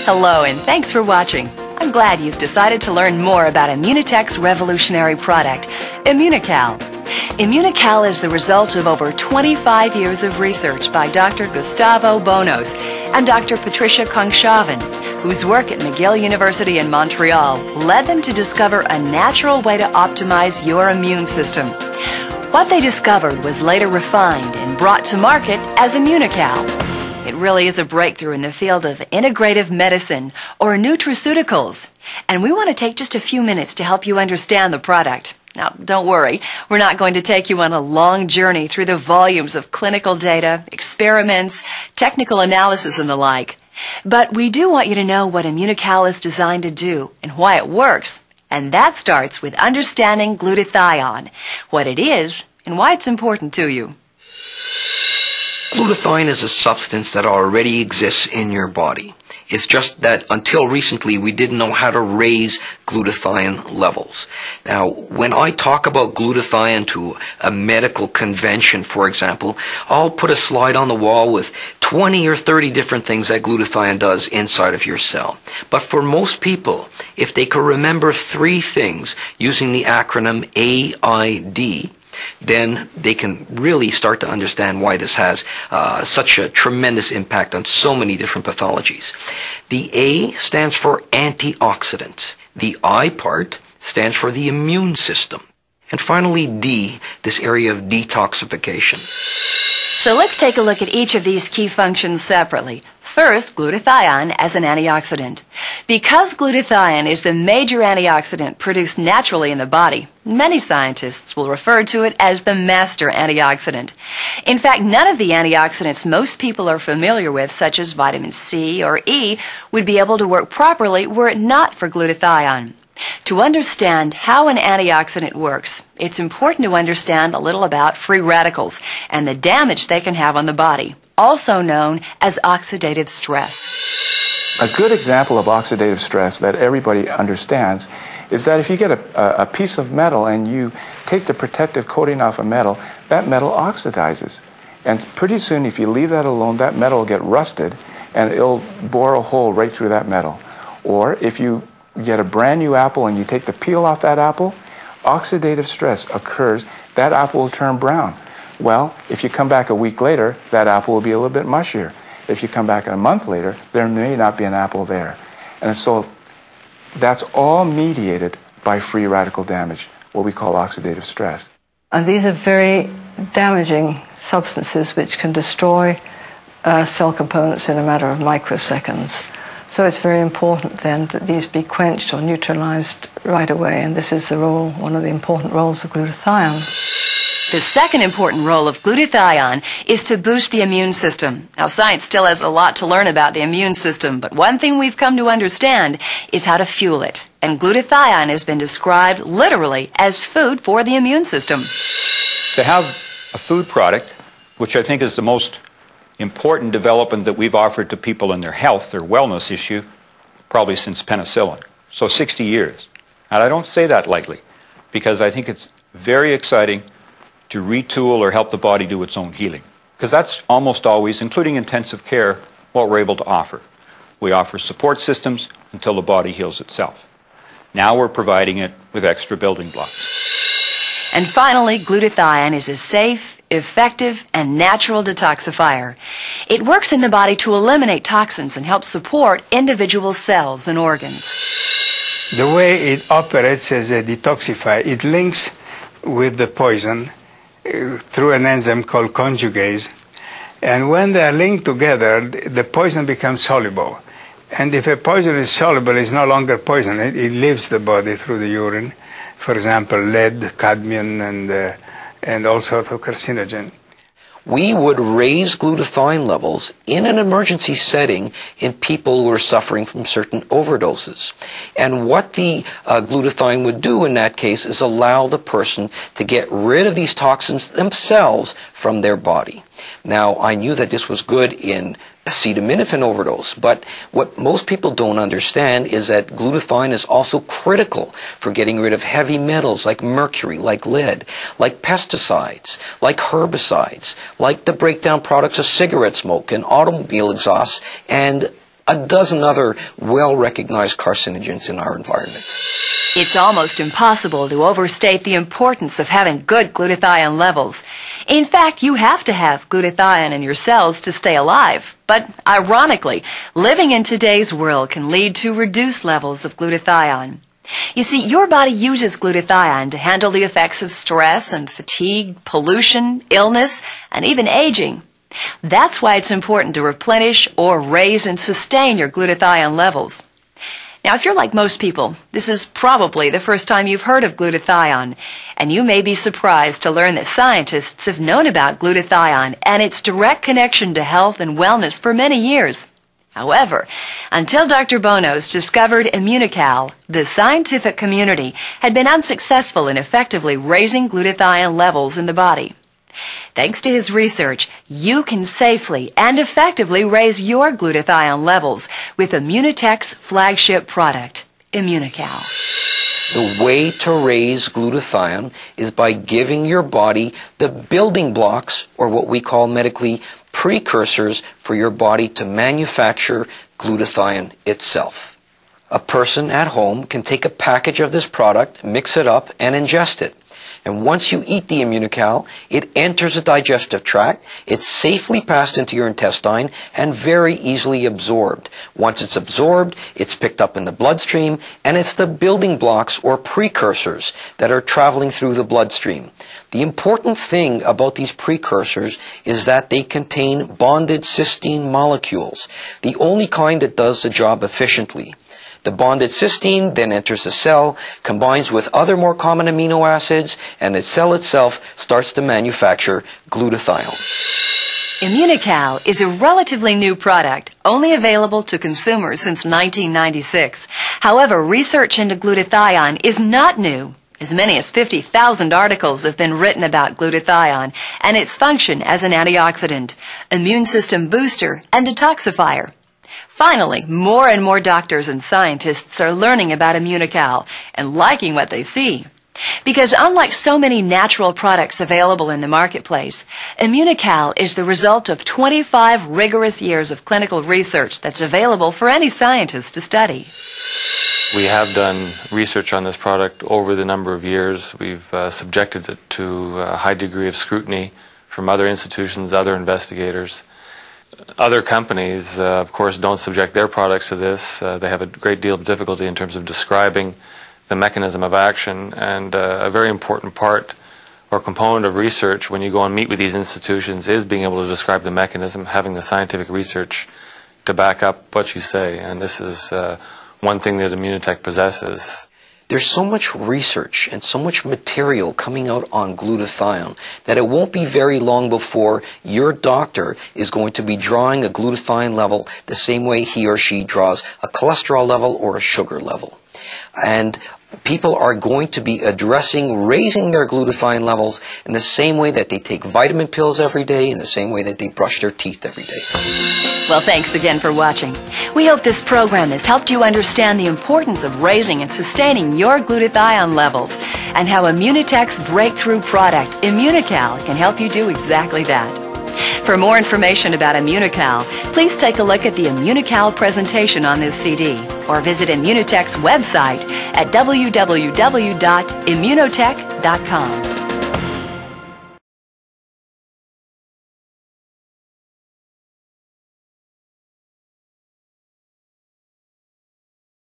Hello and thanks for watching. I'm glad you've decided to learn more about Immunotec's revolutionary product, Immunocal. Immunocal is the result of over 25 years of research by Dr. Gustavo Bonos and Dr. Patricia Kongshaven, whose work at McGill University in Montreal led them to discover a natural way to optimize your immune system. What they discovered was later refined and brought to market as Immunocal. It really is a breakthrough in the field of integrative medicine or nutraceuticals, and we want to take just a few minutes to help you understand the product. Now, don't worry, we're not going to take you on a long journey through the volumes of clinical data, experiments, technical analysis, and the like. But we do want you to know what Immunocal is designed to do and why it works, and that starts with understanding glutathione, what it is, and why it's important to you. Glutathione is a substance that already exists in your body. It's just that until recently we didn't know how to raise glutathione levels. Now, when I talk about glutathione to a medical convention, for example, I'll put a slide on the wall with 20 or 30 different things that glutathione does inside of your cell. But for most people, if they could remember 3 things using the acronym AID, then they can really start to understand why this has such a tremendous impact on so many different pathologies. The A stands for antioxidant. The I part stands for the immune system. And finally, D, this area of detoxification. So let's take a look at each of these key functions separately. First, glutathione as an antioxidant. Because glutathione is the major antioxidant produced naturally in the body, many scientists will refer to it as the master antioxidant. In fact, none of the antioxidants most people are familiar with, such as vitamin C or E, would be able to work properly were it not for glutathione. To understand how an antioxidant works, it's important to understand a little about free radicals and the damage they can have on the body, also known as oxidative stress. A good example of oxidative stress that everybody understands is that if you get a piece of metal and you take the protective coating off a metal, that metal oxidizes. And pretty soon, if you leave that alone, that metal will get rusted and it'll bore a hole right through that metal. Or if you get a brand new apple and you take the peel off that apple, oxidative stress occurs, that apple will turn brown. Well, if you come back a week later, that apple will be a little bit mushier. If you come back a month later, there may not be an apple there. And so that's all mediated by free radical damage, what we call oxidative stress. And these are very damaging substances which can destroy cell components in a matter of microseconds. So it's very important then that these be quenched or neutralized right away, and this is the role, one of the important roles of glutathione. The second important role of glutathione is to boost the immune system. Now, science still has a lot to learn about the immune system, but one thing we've come to understand is how to fuel it. And glutathione has been described literally as food for the immune system. To have a food product, which I think is the most important development that we've offered to people in their health, their wellness issue, probably since penicillin. So 60 years. And I don't say that lightly, because I think it's very exciting to retool or help the body do its own healing. Because that's almost always, including intensive care, what we're able to offer. We offer support systems until the body heals itself. Now we're providing it with extra building blocks. And finally, glutathione is a safe, effective, and natural detoxifier. It works in the body to eliminate toxins and help support individual cells and organs. The way it operates as a detoxifier, it links with the poison through an enzyme called conjugase. And when they are linked together, the poison becomes soluble. And if a poison is soluble, it's no longer poison. It leaves the body through the urine. For example, lead, cadmium, and all sorts of carcinogen. We would raise glutathione levels in an emergency setting in people who are suffering from certain overdoses. And what the glutathione would do in that case is allow the person to get rid of these toxins themselves from their body. Now, I knew that this was good in acetaminophen overdose, but what most people don't understand is that glutathione is also critical for getting rid of heavy metals like mercury, like lead, like pesticides, like herbicides, like the breakdown products of cigarette smoke and automobile exhaust, and a dozen other well-recognized carcinogens in our environment. It's almost impossible to overstate the importance of having good glutathione levels. In fact, you have to have glutathione in your cells to stay alive. But ironically, living in today's world can lead to reduced levels of glutathione. You see, your body uses glutathione to handle the effects of stress and fatigue, pollution, illness, and even aging. That's why it's important to replenish or raise and sustain your glutathione levels. Now, if you're like most people, this is probably the first time you've heard of glutathione, and you may be surprised to learn that scientists have known about glutathione and its direct connection to health and wellness for many years. However, until Dr. Bonos discovered Immunocal, the scientific community had been unsuccessful in effectively raising glutathione levels in the body. Thanks to his research, you can safely and effectively raise your glutathione levels with Immunotec's flagship product, Immunocal. The way to raise glutathione is by giving your body the building blocks, or what we call medically precursors, for your body to manufacture glutathione itself. A person at home can take a package of this product, mix it up, and ingest it. And once you eat the Immunocal, it enters the digestive tract, it's safely passed into your intestine, and very easily absorbed. Once it's absorbed, it's picked up in the bloodstream, and it's the building blocks or precursors that are traveling through the bloodstream. The important thing about these precursors is that they contain bonded cysteine molecules, the only kind that does the job efficiently. The bonded cysteine then enters the cell, combines with other more common amino acids, and the cell itself starts to manufacture glutathione. Immunocal is a relatively new product, only available to consumers since 1996. However, research into glutathione is not new. As many as 50,000 articles have been written about glutathione and its function as an antioxidant, immune system booster, and detoxifier. Finally, more and more doctors and scientists are learning about Immunocal and liking what they see. Because unlike so many natural products available in the marketplace, Immunocal is the result of 25 rigorous years of clinical research that's available for any scientist to study. We have done research on this product over the number of years. We've subjected it to a high degree of scrutiny from other institutions, other investigators. Other companies, of course, don't subject their products to this. They have a great deal of difficulty in terms of describing the mechanism of action, and a very important part or component of research when you go and meet with these institutions is being able to describe the mechanism, having the scientific research to back up what you say, and this is one thing that Immunotec possesses. There's so much research and so much material coming out on glutathione that it won't be very long before your doctor is going to be drawing a glutathione level the same way he or she draws a cholesterol level or a sugar level. And people are going to be raising their glutathione levels in the same way that they take vitamin pills every day, in the same way that they brush their teeth every day. Well, thanks again for watching. We hope this program has helped you understand the importance of raising and sustaining your glutathione levels and how Immunotec's breakthrough product, Immunocal, can help you do exactly that. For more information about Immunocal, please take a look at the Immunocal presentation on this CD or visit Immunotec's website at www.immunotec.com.